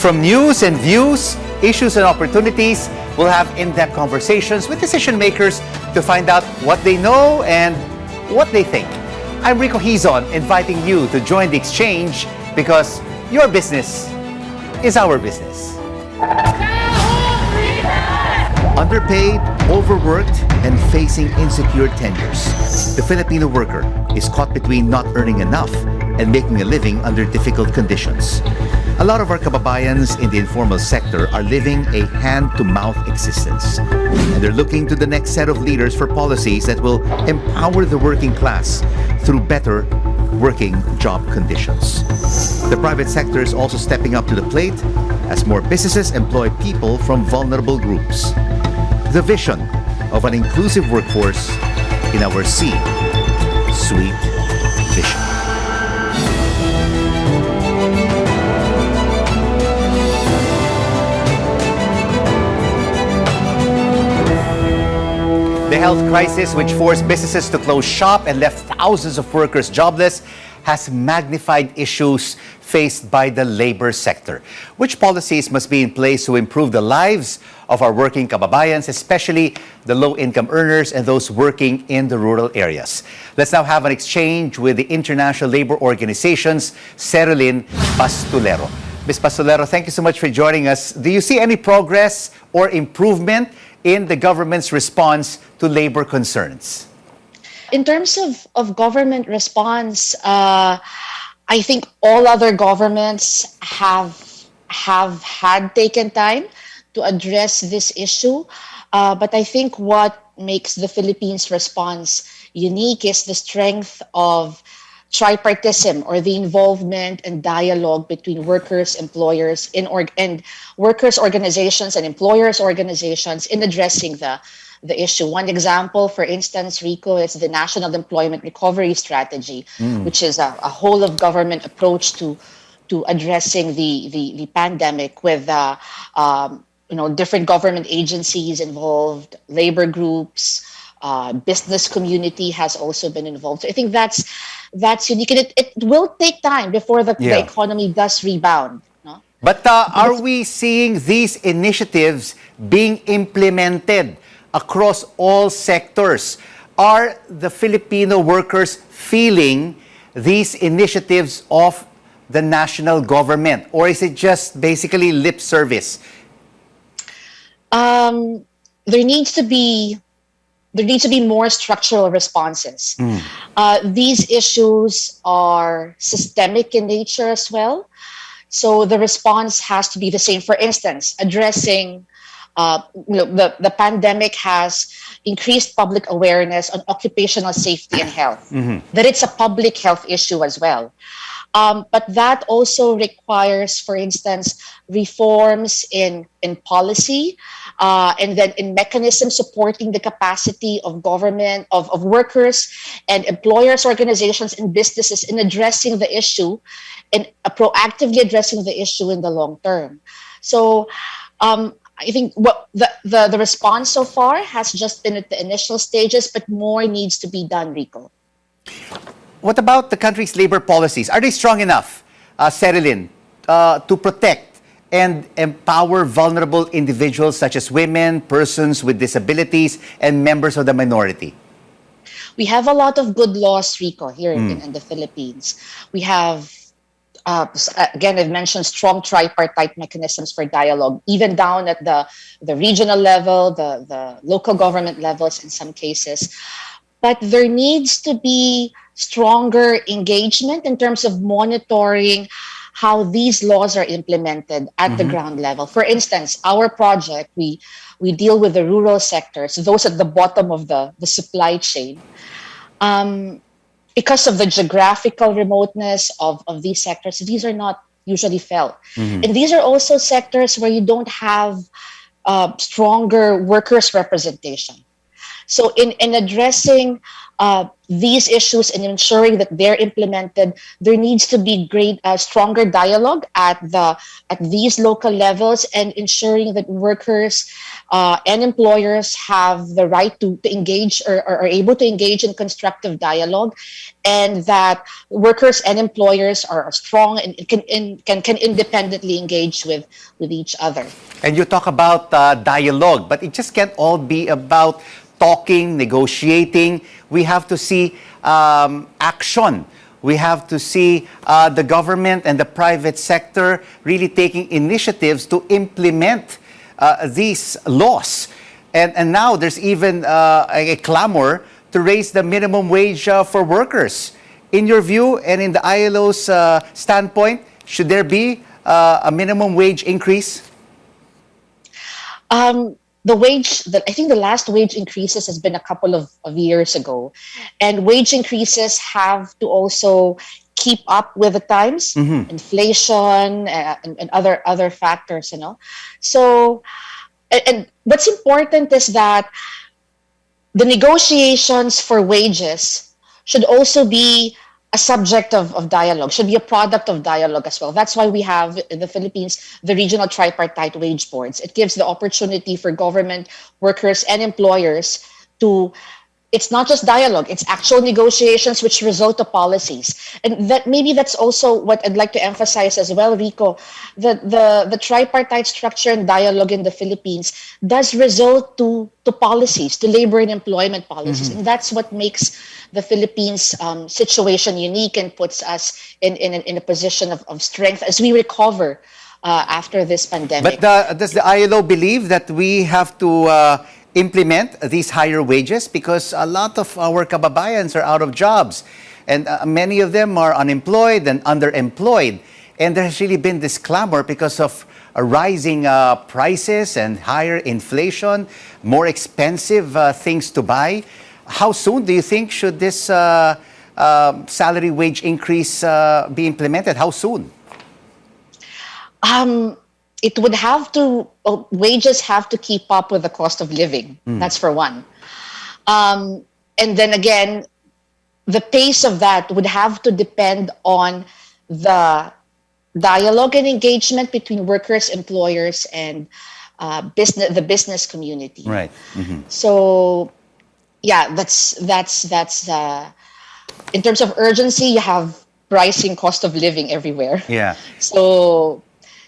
From news and views, issues and opportunities, we'll have in-depth conversations with decision makers to find out what they know and what they think. I'm Rico Hizon, inviting you to join the exchange because your business is our business. Underpaid, overworked, and facing insecure tenures. The Filipino worker is caught between not earning enough and making a living under difficult conditions. A lot of our kababayans in the informal sector are living a hand-to-mouth existence. And they're looking to the next set of leaders for policies that will empower the working class through better working job conditions. The private sector is also stepping up to the plate as more businesses employ people from vulnerable groups. The vision of an inclusive workforce in our C-suite vision. The health crisis, which forced businesses to close shop and left thousands of workers jobless, has magnified issues faced by the labor sector. Which policies must be in place to improve the lives of our working kababayans, especially the low-income earners and those working in the rural areas? Let's now have an exchange with the International Labor Organization's Sherilyn Pastulero. Ms. Pastulero, thank you so much for joining us. Do you see any progress or improvement in the government's response to labor concerns? In terms of government response, I think all other governments have had taken time to address this issue. But I think what makes the Philippines' response unique is the strength of tripartism, or the involvement and dialogue between workers, employers, and workers' organizations and employers' organizations in addressing the issue. One example, for instance, Rico, is the National Employment Recovery Strategy, which is a whole of government approach to addressing the pandemic with different government agencies involved, labor groups, business community has also been involved. So I think that's unique, and it will take time before the economy does rebound. No? But are we seeing these initiatives being implemented across all sectors? Are the Filipino workers feeling these initiatives of the national government, or is it just basically lip service? There needs to be more structural responses. These issues are systemic in nature as well. So the response has to be the same. For instance, addressing the pandemic has increased public awareness on occupational safety and health, that it's a public health issue as well. But that also requires, for instance, reforms in policy, and then in mechanisms supporting the capacity of government, of workers and employers, organizations and businesses in addressing the issue and proactively addressing the issue in the long term. So I think what the response so far has just been at the initial stages, but more needs to be done, Rico. What about the country's labor policies? Are they strong enough, Sherilyn, to protect and empower vulnerable individuals such as women, persons with disabilities, and members of the minority? We have a lot of good laws, Rico, here in the Philippines. We have, again, I've mentioned strong tripartite mechanisms for dialogue, even down at the regional level, the local government levels in some cases. But there needs to be stronger engagement in terms of monitoring how these laws are implemented at the ground level. For instance, our project, we deal with the rural sectors, those at the bottom of the supply chain. Because of the geographical remoteness of these sectors, these are not usually felt. And these are also sectors where you don't have stronger workers' representation. So in addressing these issues and ensuring that they're implemented, there needs to be stronger dialogue at these local levels, and ensuring that workers and employers have the right to engage, or are able to engage in constructive dialogue, and that workers and employers are strong and can independently engage with each other. And you talk about dialogue, but it just can't all be about talking, negotiating. We have to see action. We have to see the government and the private sector really taking initiatives to implement these laws. And now there's even a clamor to raise the minimum wage for workers. In your view and in the ILO's standpoint, should there be a minimum wage increase? I think the last wage increases has been a couple of years ago, and wage increases have to also keep up with the times, inflation, and other factors, So, and what's important is that the negotiations for wages should also be a subject of dialogue, should be a product of dialogue as well. That's why we have in the Philippines the regional tripartite wage boards. It gives the opportunity for government workers and employers to, it's not just dialogue, it's actual negotiations which result to policies. And that's also what I'd like to emphasize as well, Rico. The tripartite structure and dialogue in the Philippines does result to policies, to labor and employment policies. And that's what makes the Philippines situation unique and puts us in a position of strength as we recover after this pandemic. But does the ILO believe that we have to implement these higher wages? Because a lot of our kababayans are out of jobs, and many of them are unemployed and underemployed. And there has really been this clamor because of rising prices and higher inflation, more expensive things to buy. How soon do you think should this salary wage increase be implemented? How soon? It would have to, wages have to keep up with the cost of living. That's for one. And then again, the pace of that would have to depend on the dialogue and engagement between workers, employers, and the business community. Right. So, yeah, that's in terms of urgency, you have rising cost of living everywhere. Yeah. So,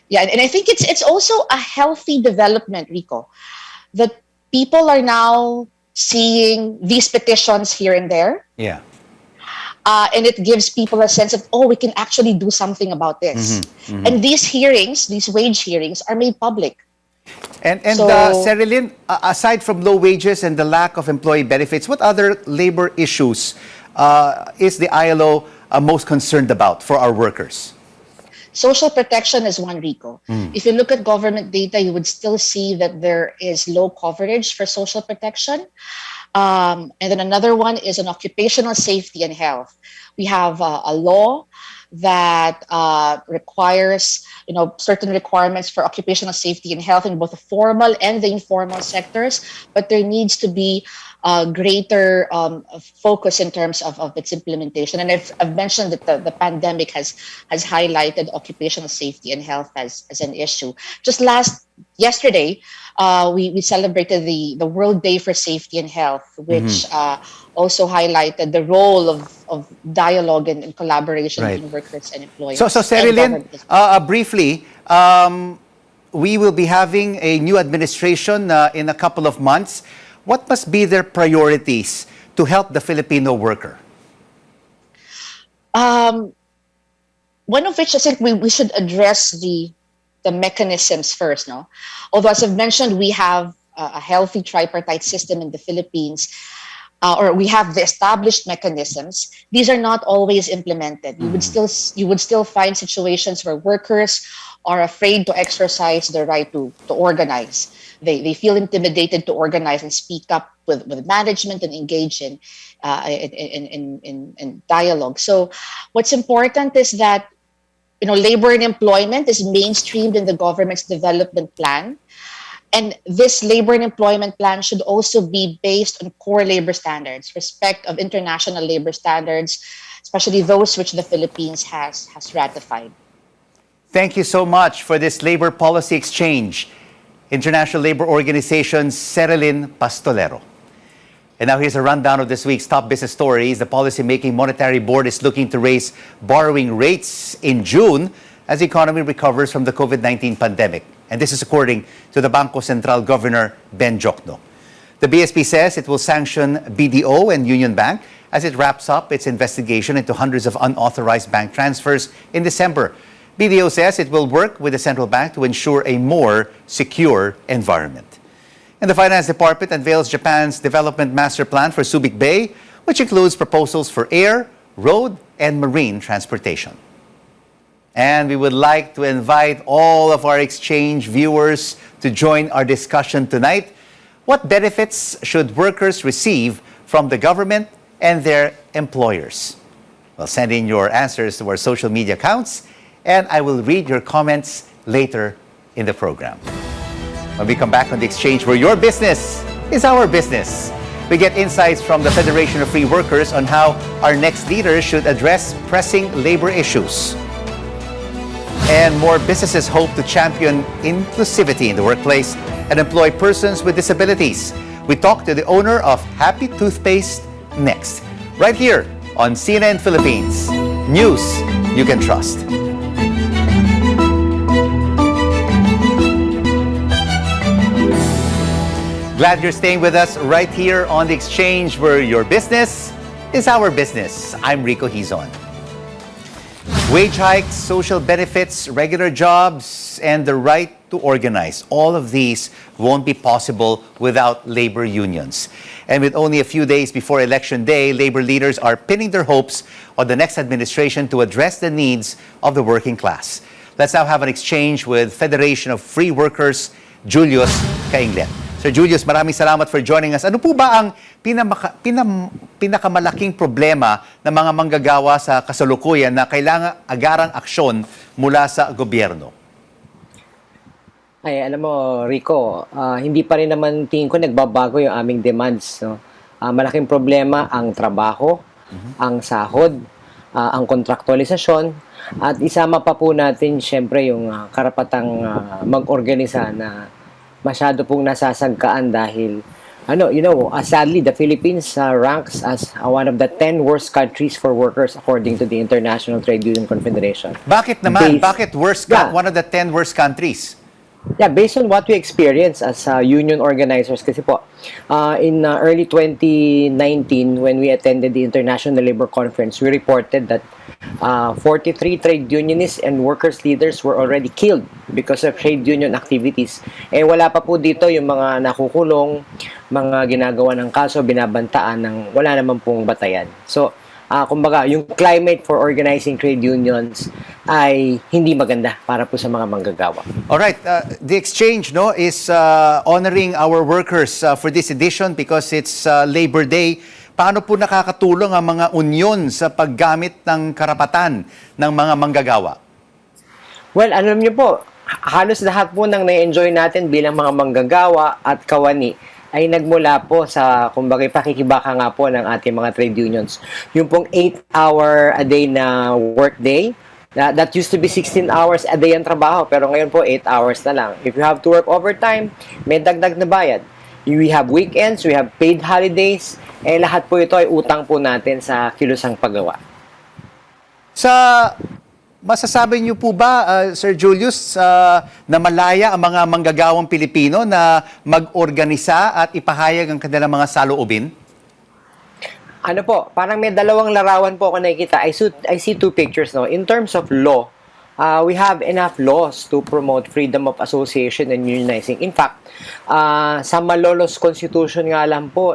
yeah, and I think it's also a healthy development, Rico, that people are now seeing these petitions here and there. Yeah. And it gives people a sense of, we can actually do something about this. And these hearings, these wage hearings, are made public. And So- Cerilyn, aside from low wages and the lack of employee benefits, what other labor issues is the ILO most concerned about for our workers? Social protection is one, Rico. If you look at government data, you would still see that there is low coverage for social protection. And then another one is on occupational safety and health. We have a law that requires, certain requirements for occupational safety and health in both the formal and the informal sectors, but there needs to be greater focus in terms of its implementation. And I've mentioned that the pandemic has highlighted occupational safety and health as an issue. Just yesterday, we celebrated the World Day for Safety and Health, which also highlighted the role of dialogue and collaboration between workers and employers. So Cerilyn, briefly, we will be having a new administration in a couple of months. What must be their priorities to help the Filipino worker? One of which I think we should address the mechanisms first, no? Although, as I've mentioned, we have a healthy tripartite system in the Philippines, or we have the established mechanisms. These are not always implemented. You would still find situations where workers are afraid to exercise their right to organize. They feel intimidated to organize and speak up with management and engage in dialogue. So what's important is that labor and employment is mainstreamed in the government's development plan, And this labor and employment plan should also be based on core labor standards, respect of international labor standards, especially those which the Philippines has ratified. Thank you so much for this labor policy exchange. International Labor Organization's Cerilyn Pastolero. And now here's a rundown of this week's top business stories. The Policymaking Monetary Board is looking to raise borrowing rates in June as the economy recovers from the COVID-19 pandemic. And this is according to the Bangko Sentral Governor Ben Jokno. The BSP says it will sanction BDO and Union Bank as it wraps up its investigation into hundreds of unauthorized bank transfers in December. BDO says it will work with the central bank to ensure a more secure environment. And the Finance Department unveils Japan's development master plan for Subic Bay, which includes proposals for air, road, and marine transportation. And we would like to invite all of our exchange viewers to join our discussion tonight. What benefits should workers receive from the government and their employers? Well, send in your answers to our social media accounts, and I will read your comments later in the program. When we come back on The Exchange, where your business is our business, we get insights from the Federation of Free Workers on how our next leaders should address pressing labor issues. And more businesses hope to champion inclusivity in the workplace and employ persons with disabilities. We talk to the owner of Happy Toothpaste next, right here on CNN Philippines. News you can trust. Glad you're staying with us right here on The Exchange, where your business is our business. I'm Rico Hizon. Wage hikes, social benefits, regular jobs, and the right to organize. All of these won't be possible without labor unions. And with only a few days before Election Day, labor leaders are pinning their hopes on the next administration to address the needs of the working class. Let's now have an exchange with Federation of Free Workers, Julius Cainglet. Sir Julius, maraming salamat for joining us. Ano po ba ang pinakamalaking problema ng mga manggagawa sa kasalukuyan na kailangan agarang aksyon mula sa gobyerno? Ay, alam mo, Rico, hindi pa rin naman tingin ko nagbabago yung aming demands. No? Malaking problema ang trabaho, ang sahod, ang kontraktualisasyon, at isama pa po natin siyempre yung karapatang mag-organisa na masyado pong nasasagkaan dahil sadly the Philippines ranks as one of the 10 worst countries for workers according to the International Trade Union Confederation. Bakit naman? Bakit worst one of the 10 worst countries? Yeah, based on what we experience as union organizers kasi po in early 2019 when we attended the International Labor Conference, we reported that 43 trade unionists and workers leaders were already killed because of trade union activities. Wala pa po dito yung mga nakukulong, mga ginagawa ng kaso, binabantaan ng wala naman pong batayan. So, kumbaga, yung climate for organizing trade unions ay hindi maganda para po sa mga manggagawa. Alright, the exchange is honoring our workers for this edition because it's Labor Day. Paano po nakakatulong ang mga union sa paggamit ng karapatan ng mga manggagawa? Well, alam niyo po, halos lahat po ng na-enjoy natin bilang mga manggagawa at kawani ay nagmula po sa, kumbaga, pakikibaka nga po ng ating mga trade unions. Yung pong 8-hour a day na work day, that used to be 16 hours a day ang trabaho, pero ngayon po 8 hours na lang. If you have to work overtime, may dagdag na bayad. We have weekends, we have paid holidays, lahat po ito ay utang po natin sa kilusang paggawa. Masasabi niyo po ba, Sir Julius, na malaya ang mga manggagawang Pilipino na mag-organisa at ipahayag ang kanilang mga saloobin? Ano po, parang may dalawang larawan po ako nakikita. I see two pictures. No? In terms of law, we have enough laws to promote freedom of association and unionizing. In fact, sa Malolos Constitution nga lang po,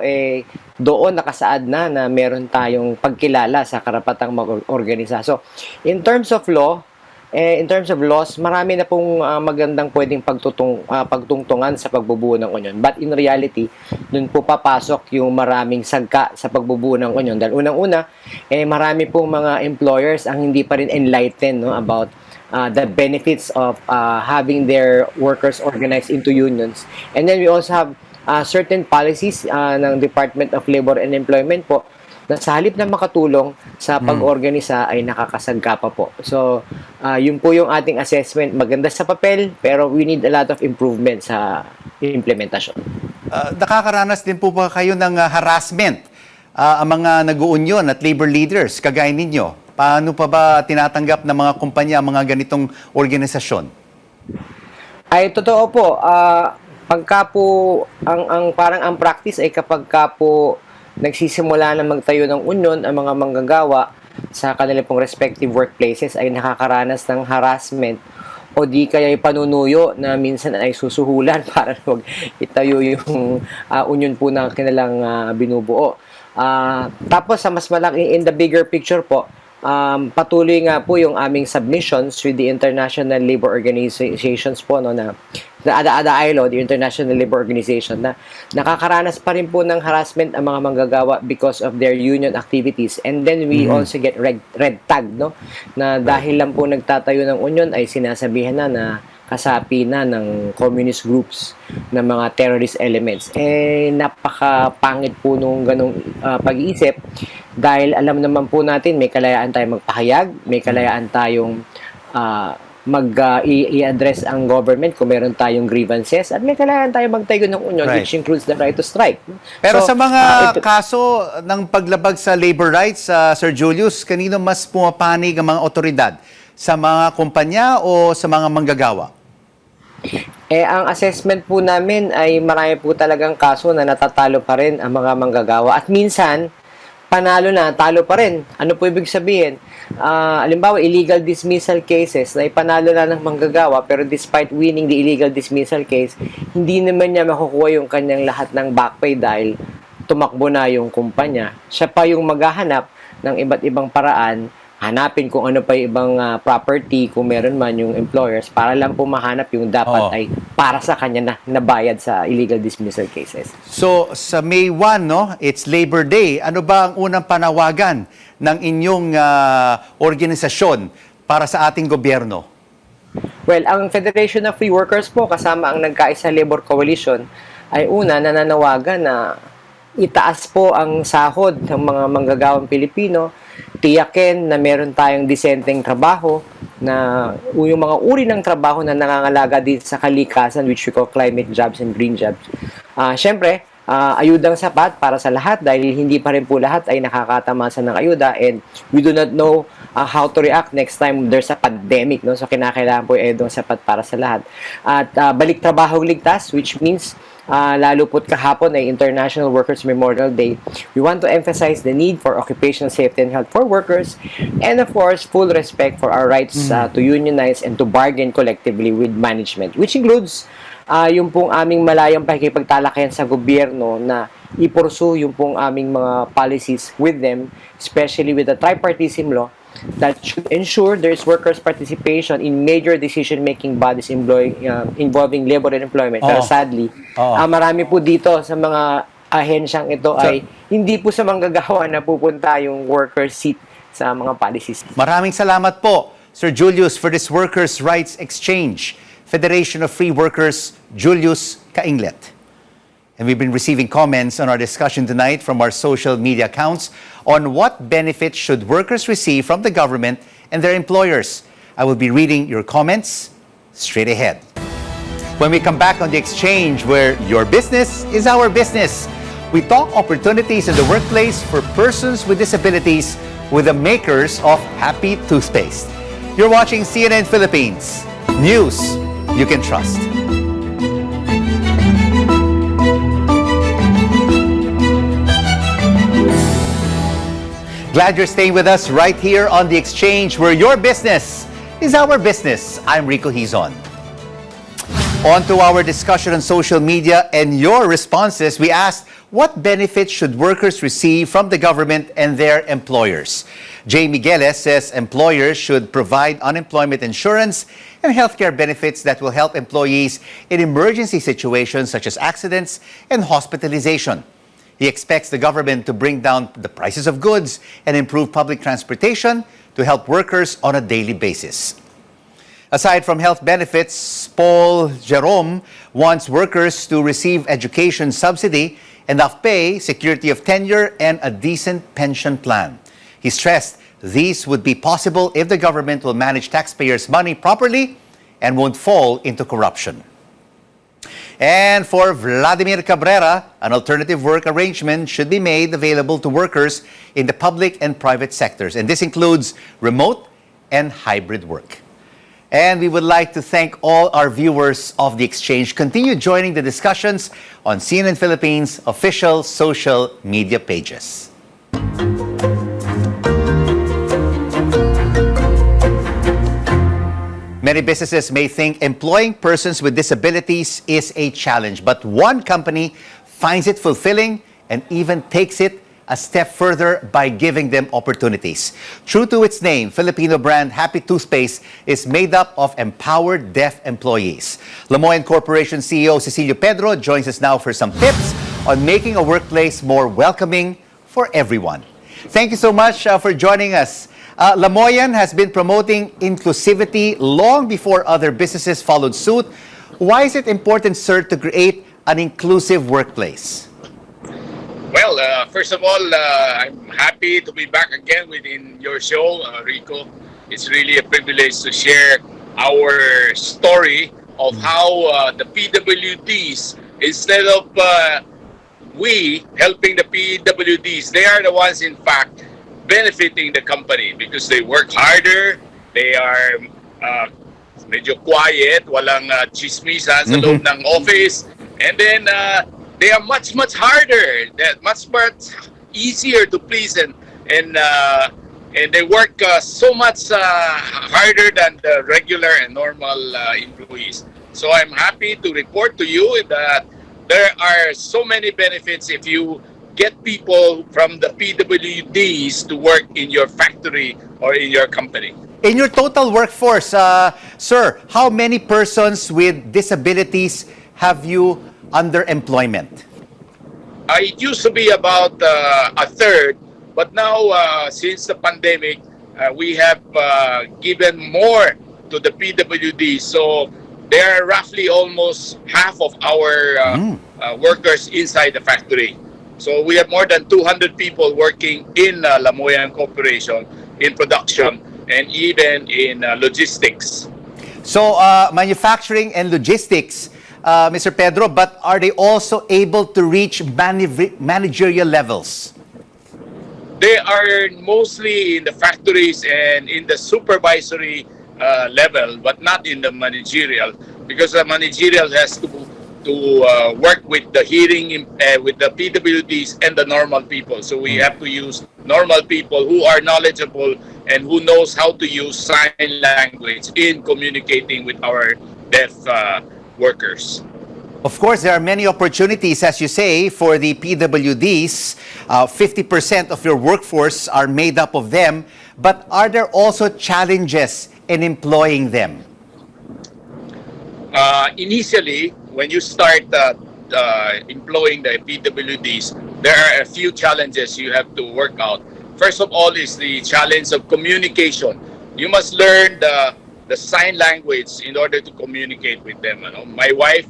doon nakasaad na meron tayong pagkilala sa karapatang mag-organisa. So, in terms of law, in terms of laws, marami na pong magandang pwedeng pagtungtungan sa pagbubuo ng union. But in reality, dun po papasok yung maraming sagka sa pagbubuo ng union. Dahil unang-una, marami pong mga employers ang hindi pa rin enlightened about the benefits of having their workers organized into unions. And then we also have certain policies ng Department of Labor and Employment po na sa halip na makatulong sa pag-organisa ay nakakasagka pa po. So, yun po yung ating assessment. Maganda sa papel, pero we need a lot of improvement sa implementasyon. Nakakaranas din po ba kayo ng harassment? Ang mga nag-uunyon at labor leaders, kagaya ninyo, paano pa ba tinatanggap ng mga kumpanya ang mga ganitong organisasyon? Ay, totoo po. Pagka po, parang ang practice ay kapag ka po nagsisimula na magtayo ng union ang mga manggagawa sa kanilang pong respective workplaces ay nakakaranas ng harassment o di kaya panunuyo na minsan ay susuhulan para wag itayo yung union po na kanilang binubuo. Tapos sa mas malaki, in the bigger picture po, patuloy nga po yung aming submissions with the international labor organizations po, no, na the ILO, the International Labor Organization, na nakakaranas pa rin po ng harassment ang mga manggagawa because of their union activities. And then we also get red tag, no, na dahil lang po nagtatayo ng union ay sinasabihan na kasapi na ng communist groups ng mga terrorist elements. Napakapangit po nung ganong pag-iisip dahil alam naman po natin may kalayaan tayong magpahayag, may kalayaan tayong i-address ang government kung meron tayong grievances at may kailangan tayo magtayo ng union, which includes the right to strike. Pero so, sa mga kaso ng paglabag sa labor rights, Sir Julius, kanino mas pumapanig ang mga otoridad? Sa mga kumpanya o sa mga manggagawa? Ang assessment po namin ay marami po talagang kaso na natatalo pa rin ang mga manggagawa at minsan panalo na, talo pa rin. Ano po ibig sabihin? Halimbawa, illegal dismissal cases na ipanalo na ng manggagawa pero despite winning the illegal dismissal case, hindi naman niya makukuha yung kanyang lahat ng back pay dahil tumakbo na yung kumpanya. Siya pa yung maghahanap ng iba't ibang paraan, hanapin kung ano pa yung ibang property kung meron man yung employers para lang po mahanap yung dapat ay para sa kanya na nabayad sa illegal dismissal cases. So, sa May 1, no, it's Labor Day. Ano ba ang unang panawagan ng inyong organisasyon para sa ating gobyerno? Well, ang Federation of Free Workers po kasama ang Nagkaisa Labor Coalition ay una nananawagan na itaas po ang sahod ng mga manggagawang Pilipino, tiyakin na meron tayong disenteng trabaho, na yung mga uri ng trabaho na nangangalaga din sa kalikasan, which we call climate jobs and green jobs. Siyempre, ayudang sapat para sa lahat dahil hindi pa rin po lahat ay nakakatamasa ng ayuda and we do not know how to react next time there's a pandemic, no? So kinakailangan po yung ayudang sapat para sa lahat. At balik trabaho ligtas, which means lalo po't kahapon ay International Workers Memorial Day. We want to emphasize the need for occupational safety and health for workers and of course, full respect for our rights to unionize and to bargain collectively with management, which includes yung pong aming malayang pakikipagtalakayan sa gobyerno na ipursu yung pong aming mga policies with them, especially with the tripartism law that should ensure there is workers' participation in major decision-making bodies involving labor and employment. Pero sadly, marami po dito sa mga ahensyang ito ay hindi po sa manggagawa na pupunta yung workers' seat sa mga policies. Maraming salamat po, Sir Julius, for this Workers' Rights Exchange. Federation of Free Workers, Julius Kainglet. And we've been receiving comments on our discussion tonight from our social media accounts on what benefits should workers receive from the government and their employers. I will be reading your comments straight ahead. When we come back on The Exchange, where your business is our business, we talk opportunities in the workplace for persons with disabilities with the makers of Happy Toothpaste. You're watching CNN Philippines. News you can trust. Glad you're staying with us right here on The Exchange, where your business is our business. I'm Rico Hizon. On to our discussion on social media and your responses. We asked, what benefits should workers receive from the government and their employers? Jay Migueles says employers should provide unemployment insurance and healthcare benefits that will help employees in emergency situations such as accidents and hospitalization. He expects the government to bring down the prices of goods and improve public transportation to help workers on a daily basis. Aside from health benefits, Paul Jerome wants workers to receive education subsidy, enough pay, security of tenure, and a decent pension plan. He stressed these would be possible if the government will manage taxpayers' money properly and won't fall into corruption. And for Vladimir Cabrera, an alternative work arrangement should be made available to workers in the public and private sectors. And this includes remote and hybrid work. And we would like to thank all our viewers of The Exchange. Continue joining the discussions on CNN Philippines' official social media pages. Many businesses may think employing persons with disabilities is a challenge, but one company finds it fulfilling and even takes it a step further by giving them opportunities. True to its name, Filipino brand Happy Toothpaste is made up of empowered deaf employees. Lamoyan Corporation CEO Cecilio Pedro joins us now for some tips on making a workplace more welcoming for everyone. Thank you so much for joining us. Lamoyan has been promoting inclusivity long before other businesses followed suit. Why is it important, sir, to create an inclusive workplace? Well, first of all, I'm happy to be back again within your show, Rico. It's really a privilege to share our story of how the PWDs, instead of we helping the PWDs, they are the ones, in fact, benefiting the company because they work harder, they are medyo quiet, walang chismisan sa loob ng office, and then they are much harder, much easier to please, and they work so much harder than the regular and normal employees. So I'm happy to report to you that there are so many benefits if you get people from the PWDs to work in your factory or in your company. In your total workforce, sir, how many persons with disabilities have you under employment? It used to be about a third, but now since the pandemic, we have given more to the PWD. So there are roughly almost half of our workers inside the factory. So we have more than 200 people working in Lamoyan Corporation in production and even in logistics. So manufacturing and logistics, Mr. Pedro, but are they also able to reach managerial levels? They are mostly in the factories and in the supervisory level, but not in the managerial, because the managerial has to work with the hearing, with the PWDs and the normal people. So we have to use normal people who are knowledgeable and who knows how to use sign language in communicating with our deaf workers. Of course, there are many opportunities, as you say, for the PWDs. 50% of your workforce are made up of them. But are there also challenges in employing them? Initially, when you start employing the PWDs, there are a few challenges you have to work out. First of all is the challenge of communication. You must learn the sign language in order to communicate with them. You know? My wife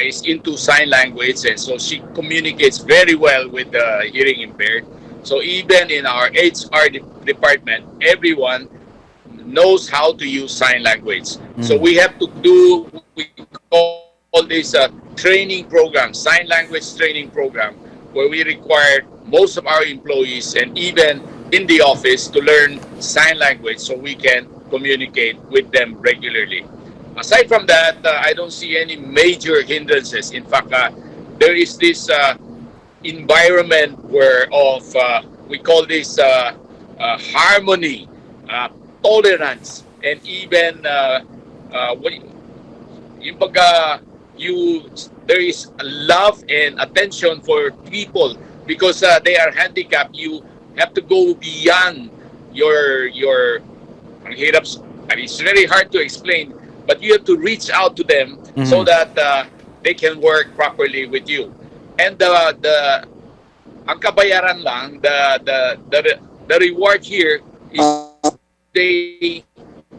is into sign language, and so she communicates very well with the hearing impaired. So even in our HR department, everyone knows how to use sign language. So we have to do what we call this training program, sign language training program, where we require most of our employees and even in the office to learn sign language so we can communicate with them regularly. Aside from that, I don't see any major hindrances. In fact, there is this environment we call this harmony, tolerance, and even there is love and attention for people because they are handicapped. You have to go beyond your ang hirap, it's very hard to explain, but you have to reach out to them so that they can work properly with you. And ang kabayaran lang, the reward here is they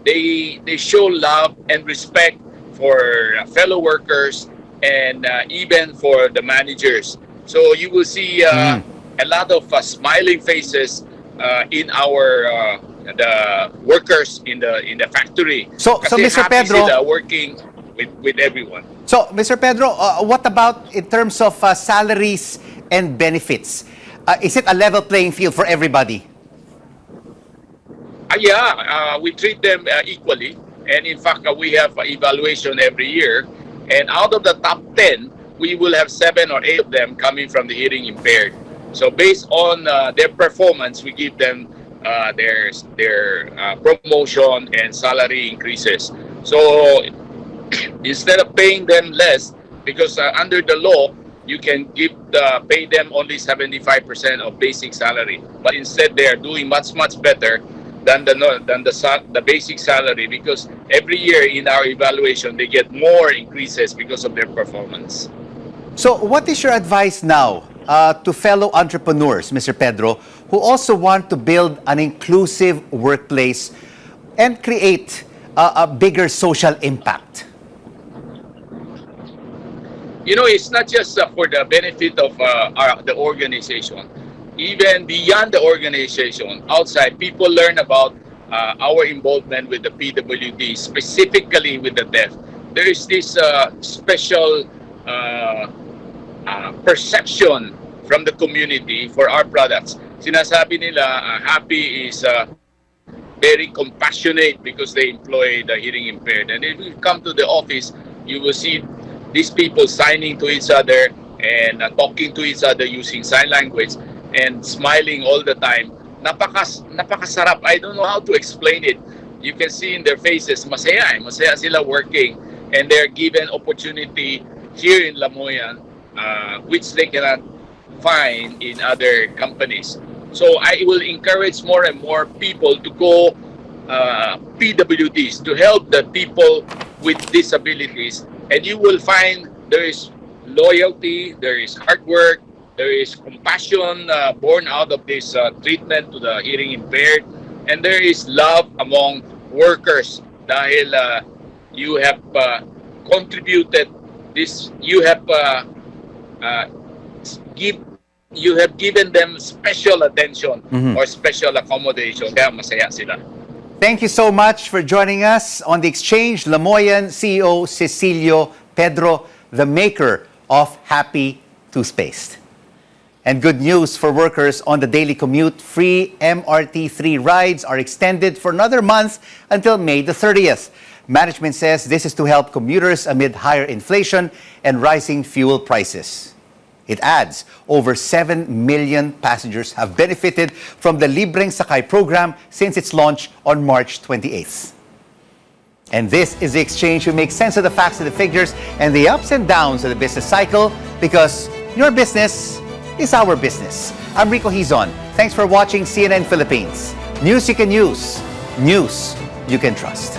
they show love and respect for fellow workers and even for the managers. So you will see a lot of smiling faces in our the workers in the factory. So Kasi Mr. happy Pedro, sila working with everyone. so Mr. Pedro, what about in terms of salaries and benefits? Is it a level playing field for everybody? Yeah, we treat them equally. And in fact, we have evaluation every year. And out of the top 10, we will have 7 or 8 of them coming from the hearing impaired. So based on their performance, we give them their promotion and salary increases. So instead of paying them less, because under the law, you can pay them only 75% of basic salary. But instead, they are doing much better than the basic salary, because every year in our evaluation they get more increases because of their performance. So what is your advice now to fellow entrepreneurs, Mr. Pedro, who also want to build an inclusive workplace and create a bigger social impact? You know, it's not just for the benefit of the organization. Even beyond the organization, outside, people learn about our involvement with the PWD, specifically with the deaf. There is this special perception from the community for our products. Sinasabi nila, Happy is very compassionate because they employ the hearing impaired. And if you come to the office, you will see these people signing to each other and talking to each other using sign language and smiling all the time. Napakasarap. I don't know how to explain it. You can see in their faces, masaya sila working, and they're given opportunity here in Lamoyan, which they cannot find in other companies. So I will encourage more and more people to go PWDs to help the people with disabilities, and you will find there is loyalty, there is hard work, there is compassion born out of this treatment to the hearing impaired, and there is love among workers dahil you have contributed this, you have given them special attention or special accommodation, kaya masaya sila. Thank you so much for joining us on The Exchange. Lamoyan CEO Cecilio Pedro, the maker of Happy Toothpaste. And good news for workers on the daily commute. Free MRT3 rides are extended for another month until May the 30th. Management says this is to help commuters amid higher inflation and rising fuel prices. It adds, over 7 million passengers have benefited from the Libreng Sakay program since its launch on March 28th. And this is The Exchange. We make sense of the facts and the figures and the ups and downs of the business cycle, because your business is our business. I'm Rico Hizon. Thanks for watching CNN Philippines. News you can use. News you can trust.